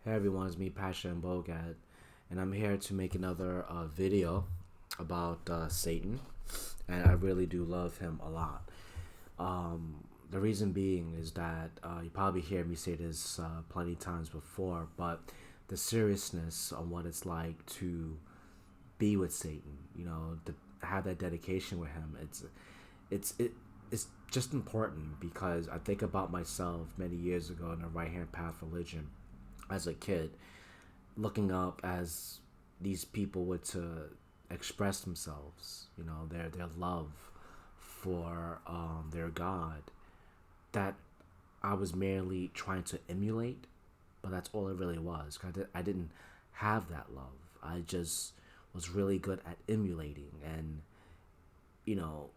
Hey everyone, it's me, Pasha and Bogat, and I'm here to make another video about Satan, and I really do love him a lot. The reason being is that you probably hear me say this plenty of times before, but the seriousness on what it's like to be with Satan, to have that dedication with him, it's it, it's just important because I think about myself many years ago in the right hand path religion as a kid, looking up as these people were to express themselves, their love for their God, that I was merely trying to emulate, but that's all it really was. I didn't have that love. I just was really good at emulating, and you know,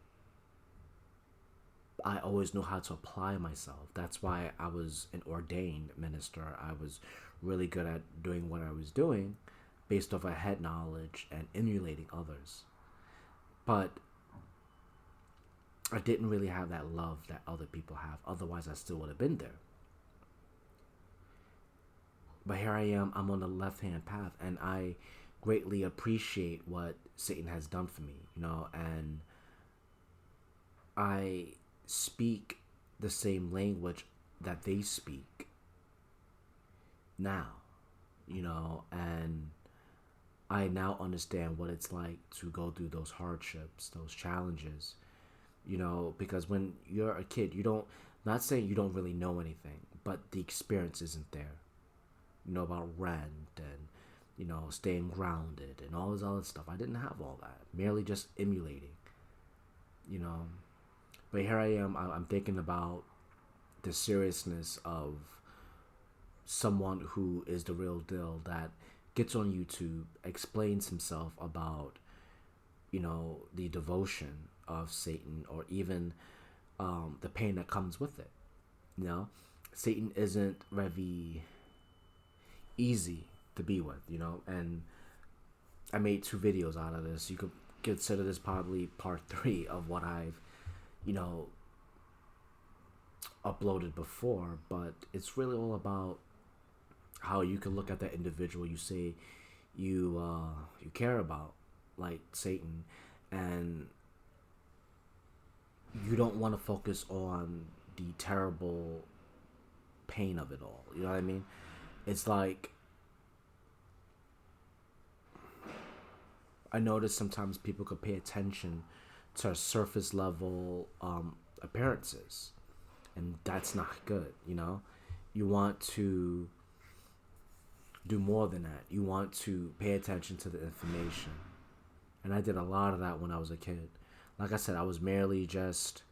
I always knew how to apply myself. That's why I was an ordained minister. I was really good at doing what I was doing based off I head knowledge and emulating others. But I didn't really have that love that other people have. Otherwise, I still would have been there. But here I am, I'm on the left hand path, and I greatly appreciate what Satan has done for me, and I speak the same language that they speak now, and I now understand what it's like to go through those hardships, those challenges, because when you're a kid, you don't, not saying you don't really know anything, but the experience isn't there. You know about rent and, staying grounded and all this other stuff. I didn't have all that, merely just emulating, you know. But here I am, I'm thinking about the seriousness of someone who is the real deal that gets on YouTube, explains himself about, the devotion of Satan, or even the pain that comes with it. You know, Satan isn't very easy to be with, and I made two videos out of this. You could consider this probably part three of what I've, you know, uploaded before, but it's really all about how you can look at that individual you say you care about, like Satan, and you don't want to focus on the terrible pain of it all. You know what I mean? It's like I notice sometimes people could pay attention to surface level appearances, and that's not good. You want to do more than that. You want to pay attention to the information, and I did a lot of that when I was a kid. Like I said, I was merely just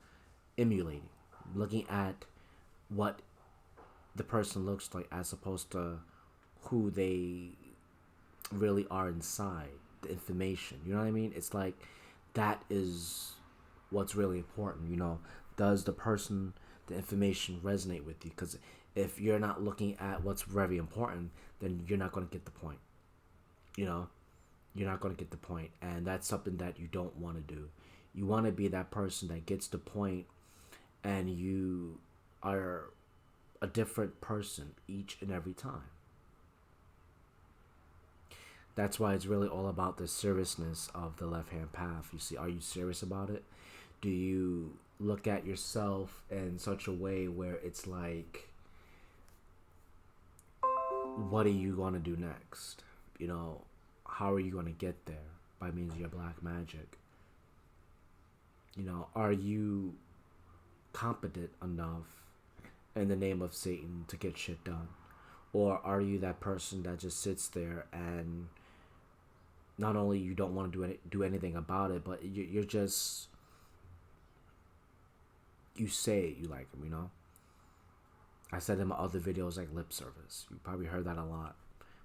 emulating, looking at what the person looks like as opposed to who they really are inside, the information. You know what I mean? It's like that is what's really important. Does the person, the information resonate with you? Because if you're not looking at what's very important, then you're not going to get the point. You know, you're not going to get the point, and that's something that you don't want to do. You want to be that person that gets the point, and you are a different person each and every time. That's why it's really all about the seriousness of the left hand path. You see, are you serious about it? Do you look at yourself in such a way where it's like, what are you going to do next? How are you going to get there by means of your black magic? Are you competent enough in the name of Satan to get shit done? Or are you that person that just sits there and not only you don't want to do anything about it, but you're just, you say you like him, I said in my other videos, like lip service. You probably heard that a lot.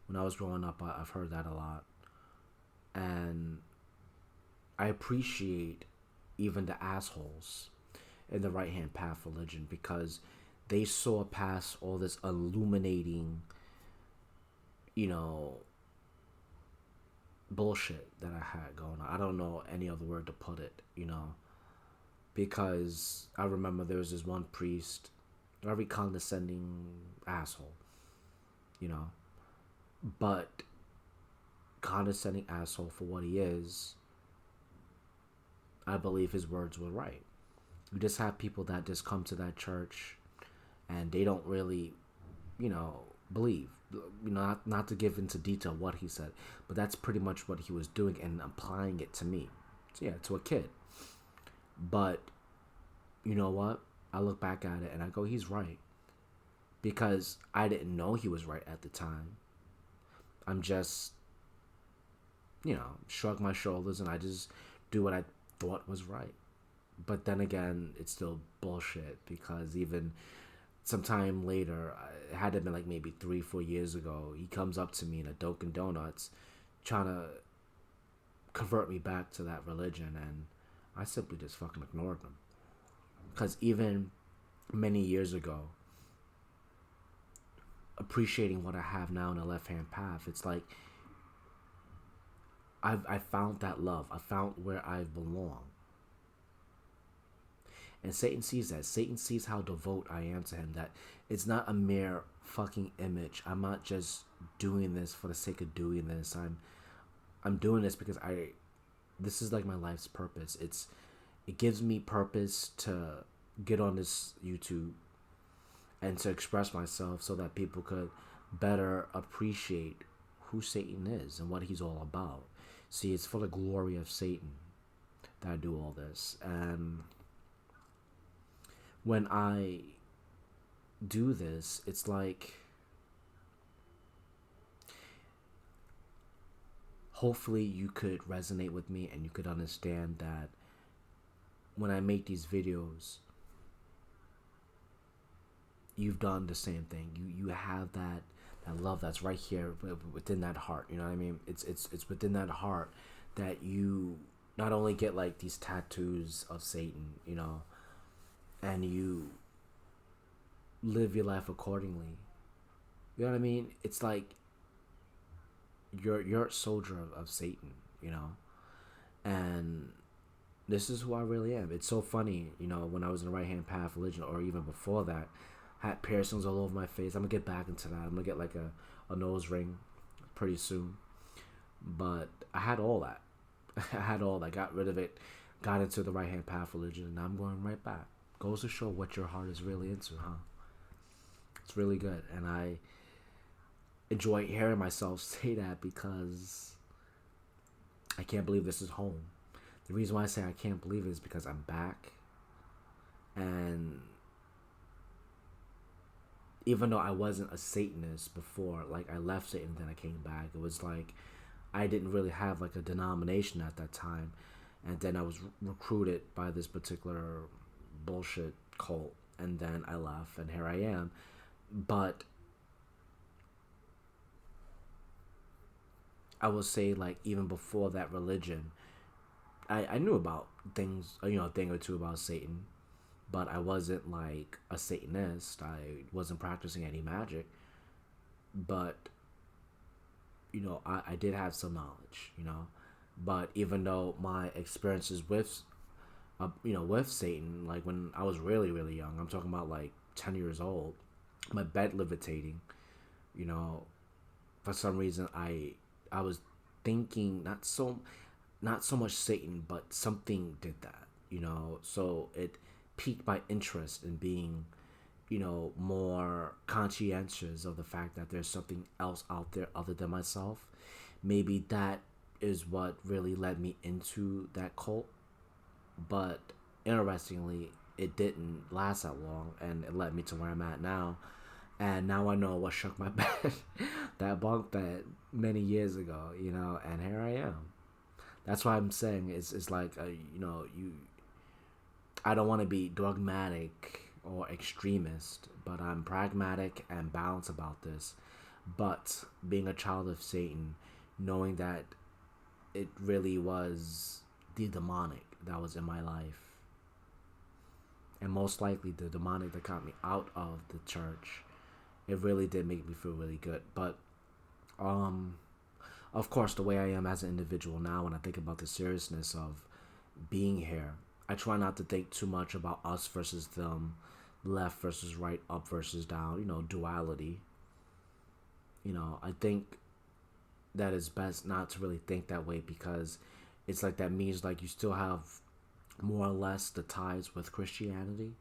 When I was growing up, I've heard that a lot. And I appreciate even the assholes in the right hand path religion, because they saw past all this illuminating, you know, bullshit that I had going on. I don't know any other word to put it, because I remember there was this one priest, very condescending asshole, you know. But condescending asshole for what he is, I believe his words were right. You just have people that just come to that church and they don't really, you know, believe. Not to give into detail what he said, but that's pretty much what he was doing and applying it to me. So yeah, to a kid. But you know what? I look back at it and I go, he's right. Because I didn't know he was right at the time. I'm just, shrug my shoulders and I just do what I thought was right. But then again, it's still bullshit because even sometime later, it had to have been like maybe 3, 4 years ago, he comes up to me in a Dunkin' Donuts trying to convert me back to that religion, and I simply just fucking ignored him. Because even many years ago, appreciating what I have now in the left hand path, it's like I found that love. I found where I belong. And Satan sees that. Satan sees how devout I am to him. That it's not a mere fucking image. I'm not just doing this for the sake of doing this. I'm doing this because this is like my life's purpose. It gives me purpose to get on this YouTube and to express myself so that people could better appreciate who Satan is and what he's all about. See, it's for the glory of Satan that I do all this. And when I do this, it's like hopefully you could resonate with me and you could understand that when I make these videos, you've done the same thing. You have that love that's right here within that heart. You know what I mean? It's within that heart that you not only get like these tattoos of Satan, and you live your life accordingly. You know what I mean? It's like you're a soldier of Satan, and this is who I really am. It's so funny, when I was in the right hand path religion, or even before that, I had piercings all over my face. I'm gonna get back into that. I'm gonna get like a nose ring pretty soon. But I had all that. I had all that. Got rid of it. Got into the right hand path religion, and I'm going right back. Goes to show what your heart is really into, huh? It's really good, and I enjoy hearing myself say that because I can't believe this is home. The reason why I say I can't believe it is because I'm back, and even though I wasn't a Satanist before, like I left Satan and then I came back, it was like I didn't really have like a denomination at that time, and then I was recruited by this particular bullshit cult, and then I left, and here I am. But I will say, like, even before that religion, I knew about things, a thing or two about Satan, but I wasn't like a Satanist. I wasn't practicing any magic, but I did have some knowledge, but even though my experiences with with Satan, like when I was really, really young, I'm talking about like 10 years old, my bed levitating, for some reason I was thinking not so much Satan, but something did that, so it piqued my interest in being, more conscientious of the fact that there's something else out there other than myself. Maybe that is what really led me into that cult. But interestingly, it didn't last that long, and it led me to where I'm at now. And now I know what shook my bed, that bunk bed many years ago, and here I am. That's why I'm saying it's like, I don't want to be dogmatic or extremist, but I'm pragmatic and balanced about this. But being a child of Satan, knowing that it really was the demonic that was in my life, and most likely the demonic that got me out of the church, it really did make me feel really good. But of course, the way I am as an individual now, when I think about the seriousness of being here, I try not to think too much about us versus them, left versus right, up versus down, duality. I think that it's best not to really think that way, because it's like that means like you still have more or less the ties with Christianity.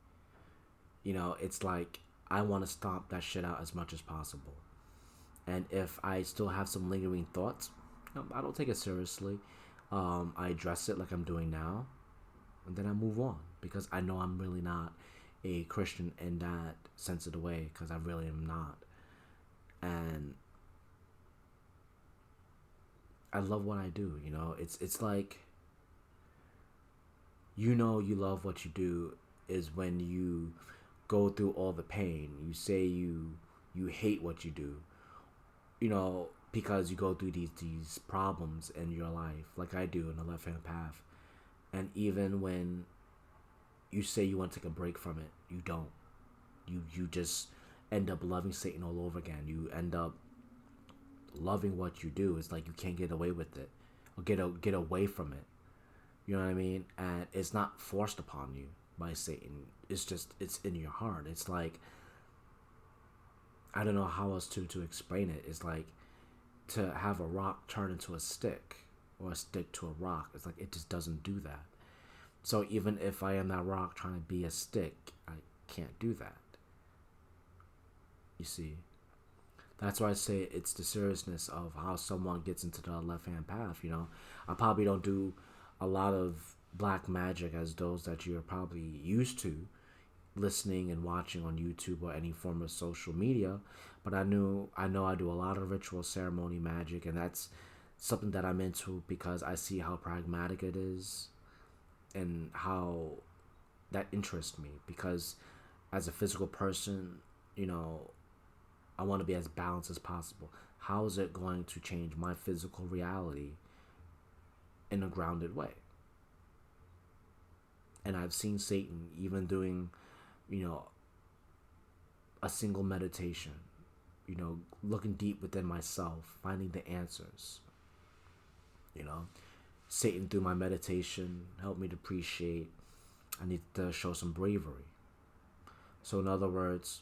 It's like I want to stomp that shit out as much as possible. And if I still have some lingering thoughts, I don't take it seriously. I address it like I'm doing now, and then I move on, because I know I'm really not a Christian in that sense of the way, because I really am not. And I love what I do. It's like, you love what you do is when you go through all the pain. You say you hate what you do, because you go through these problems in your life, like I do in the left hand path. And even when you say you want to take a break from it, you don't. You just end up loving Satan all over again. You end up loving what you do. It's like you can't get away with it, or get away from it. You know what I mean? And it's not forced upon you by Satan. It's in your heart. It's like, I don't know how else to explain it. It's like to have a rock turn into a stick, or a stick to a rock. It's like it just doesn't do that. So even if I am that rock trying to be a stick, I can't do that. You see? That's why I say it's the seriousness of how someone gets into the left hand path. I probably don't do a lot of black magic as those that you're probably used to listening and watching on YouTube or any form of social media, but I know I do a lot of ritual ceremony magic, and that's something that I'm into because I see how pragmatic it is, and how that interests me, because as a physical person, you know, I want to be as balanced as possible. How is it going to change my physical reality in a grounded way? And I've seen Satan even doing, you know, a single meditation, looking deep within myself, finding the answers. Satan through my meditation helped me to appreciate I need to show some bravery. So in other words,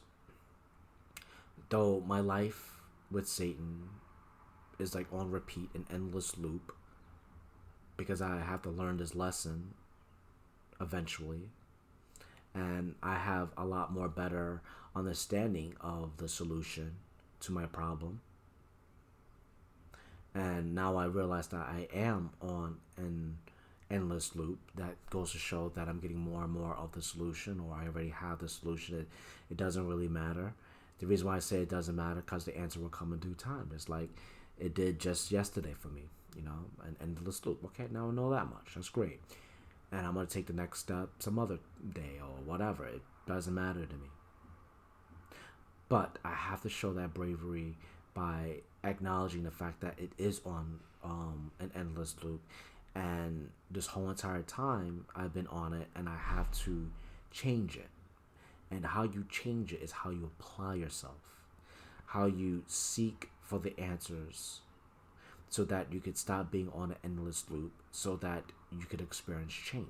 though my life with Satan is like on repeat, an endless loop, because I have to learn this lesson eventually, and I have a lot more better understanding of the solution to my problem. And now I realize that I am on an endless loop. That goes to show that I'm getting more and more of the solution, or I already have the solution. It doesn't really matter. The reason why I say it doesn't matter, because the answer will come in due time. It's like it did just yesterday for me, an endless loop. Okay, now I know that much. That's great. And I'm going to take the next step some other day or whatever. It doesn't matter to me. But I have to show that bravery by acknowledging the fact that it is on an endless loop. And this whole entire time I've been on it, and I have to change it. And how you change it is how you apply yourself, how you seek for the answers, so that you could stop being on an endless loop, so that you could experience change.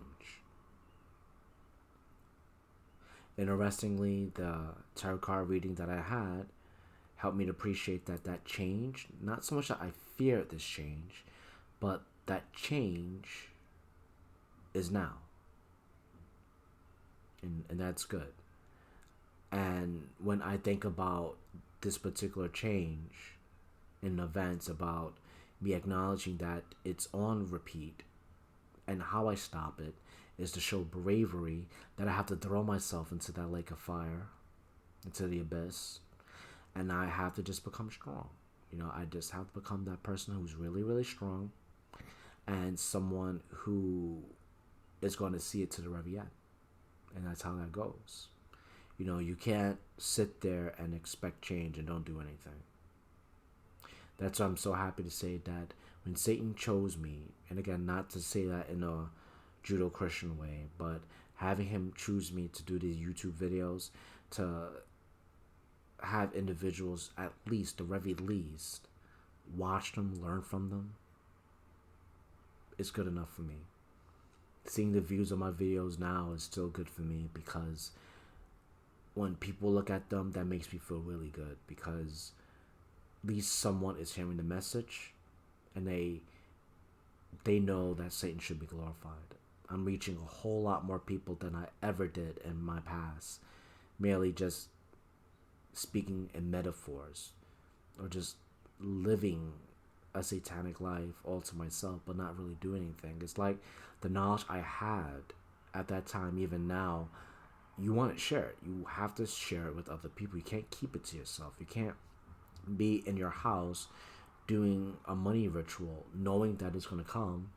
Interestingly, the tarot card reading that I had helped me to appreciate that change, not so much that I fear this change, but that change is now. And that's good. And when I think about this particular change in events, about me acknowledging that it's on repeat, and how I stop it is to show bravery, that I have to throw myself into that lake of fire, into the abyss, and I have to just become strong. I just have to become that person who's really, really strong, and someone who is going to see it to the very end. And that's how that goes. You can't sit there and expect change and don't do anything. That's why I'm so happy to say that when Satan chose me, and again, not to say that in a Judeo-Christian way, but having him choose me to do these YouTube videos, to have individuals, at least, the very least, watch them, learn from them, it's good enough for me. Seeing the views of my videos now is still good for me, because when people look at them, that makes me feel really good, because at least someone is hearing the message, and they know that Satan should be glorified. I'm reaching a whole lot more people than I ever did in my past, merely just speaking in metaphors or just living a satanic life all to myself, but not really doing anything. It's like the knowledge I had at that time, even now, you want to share it. You have to share it with other people. You can't keep it to yourself. You can't be in your house doing a money ritual knowing that it's going to come.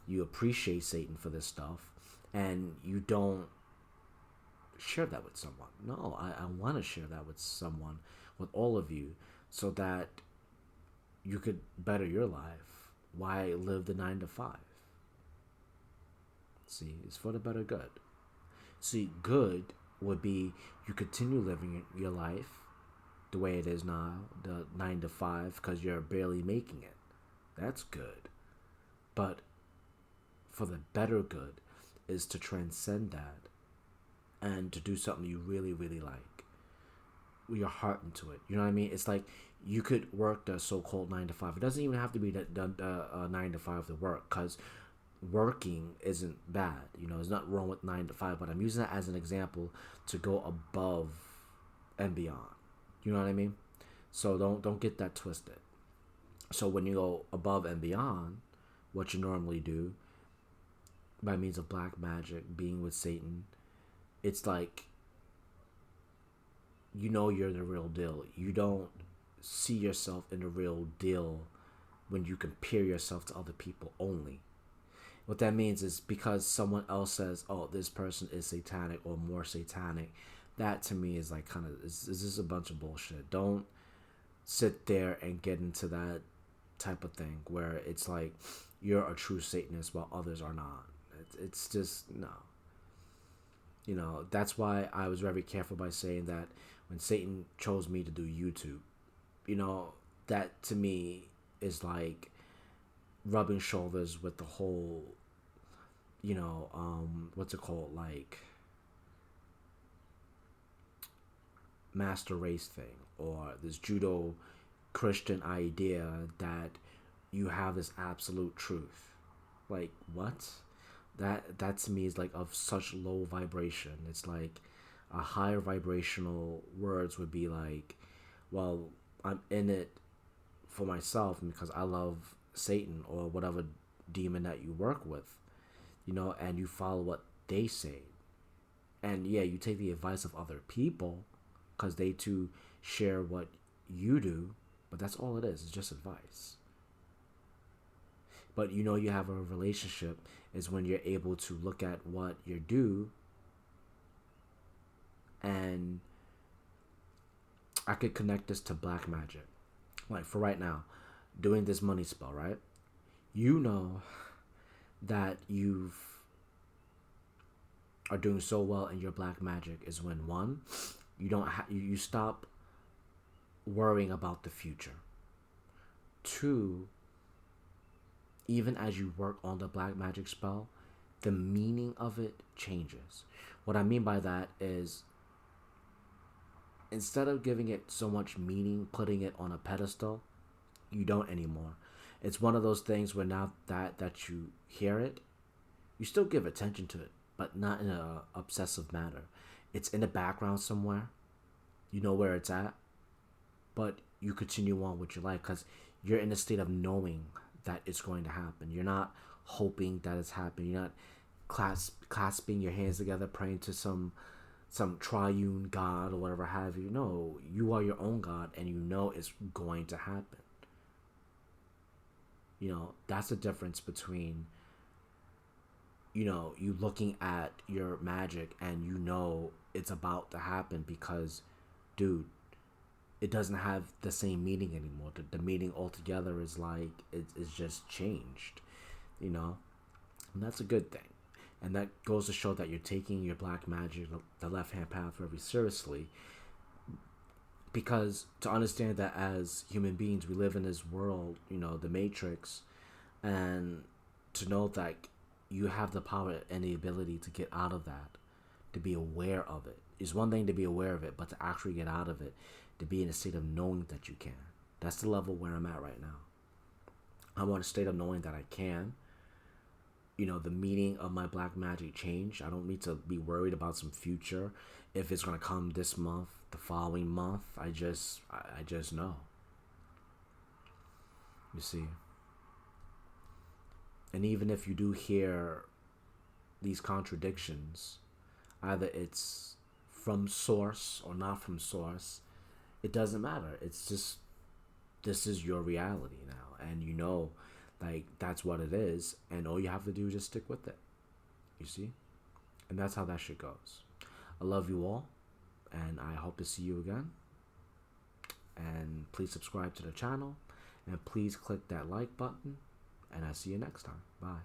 You appreciate Satan for this stuff, and you don't share that with someone. No, I want to share that with someone, with all of you, so that you could better your life. Why live the 9 to 5? See, it's for the better good. See, good would be you continue living your life the way it is now, the 9 to 5, because you're barely making it. That's good. But for the better good is to transcend that and to do something you really, really like. With your heart into it. You know what I mean? It's like you could work the so-called 9 to 5. It doesn't even have to be the 9 to 5 to work, because working isn't bad. You know, there's nothing wrong with 9 to 5, but I'm using that as an example to go above and beyond. You know what I mean? So don't get that twisted. So when you go above and beyond what you normally do by means of black magic, being with Satan, it's like you know you're the real deal. You don't see yourself in the real deal when you compare yourself to other people only. What that means is because someone else says, oh, this person is satanic or more satanic, that to me is like kind of, is this a bunch of bullshit. Don't sit there and get into that type of thing where it's like you're a true Satanist while others are not. It's just, no. You know, that's why I was very careful by saying that when Satan chose me to do YouTube, you know, that to me is like rubbing shoulders with the whole, you know, what's it called, like master race thing, or this judo Christian idea that you have this absolute truth. Like, what? That to me is like of such low vibration. It's like a higher vibrational words would be like, well, I'm in it for myself because I love Satan or whatever demon that you work with, you know, and you follow what they say. And yeah, you take the advice of other people because they too share what you do, but that's all it is. It's just advice. But you know you have a relationship is when you're able to look at what you do, and I could connect this to black magic. Like for right now, doing this money spell, right? You know that you've are doing so well in your black magic is when one, you don't you stop worrying about the future. Two, even as you work on the black magic spell, the meaning of it changes. What I mean by that is instead of giving it so much meaning, putting it on a pedestal, you don't anymore. It's one of those things where now that you hear it, you still give attention to it, but not in a obsessive manner. It's in the background somewhere. You know where it's at, but you continue on with your life because you're in a state of knowing that it's going to happen. You're not hoping that it's happening. You're not clasping your hands together, praying to some triune God or whatever have you. No, you are your own God, and you know it's going to happen. You know, that's the difference between, you know, you looking at your magic and you know it's about to happen because, dude, it doesn't have the same meaning anymore. The meaning altogether is like, it's just changed, you know? And that's a good thing. And that goes to show that you're taking your black magic, the left-hand path, very seriously. Because to understand that as human beings, we live in this world, you know, the Matrix, and to know that you have the power and the ability to get out of that, to be aware of it. It's one thing to be aware of it, but to actually get out of it, to be in a state of knowing that you can. That's the level where I'm at right now. I want a state of knowing that I can. The meaning of my black magic change. I don't need to be worried about some future, if it's gonna come this month, the following month. I just know. You see, and even if you do hear these contradictions, either it's from source or not from source, it doesn't matter. It's just, this is your reality now, and like, that's what it is, and all you have to do is just stick with it. You see, and that's how that shit goes. I love you all, and I hope to see you again. And please subscribe to the channel, and please click that like button, and I'll see you next time. Bye.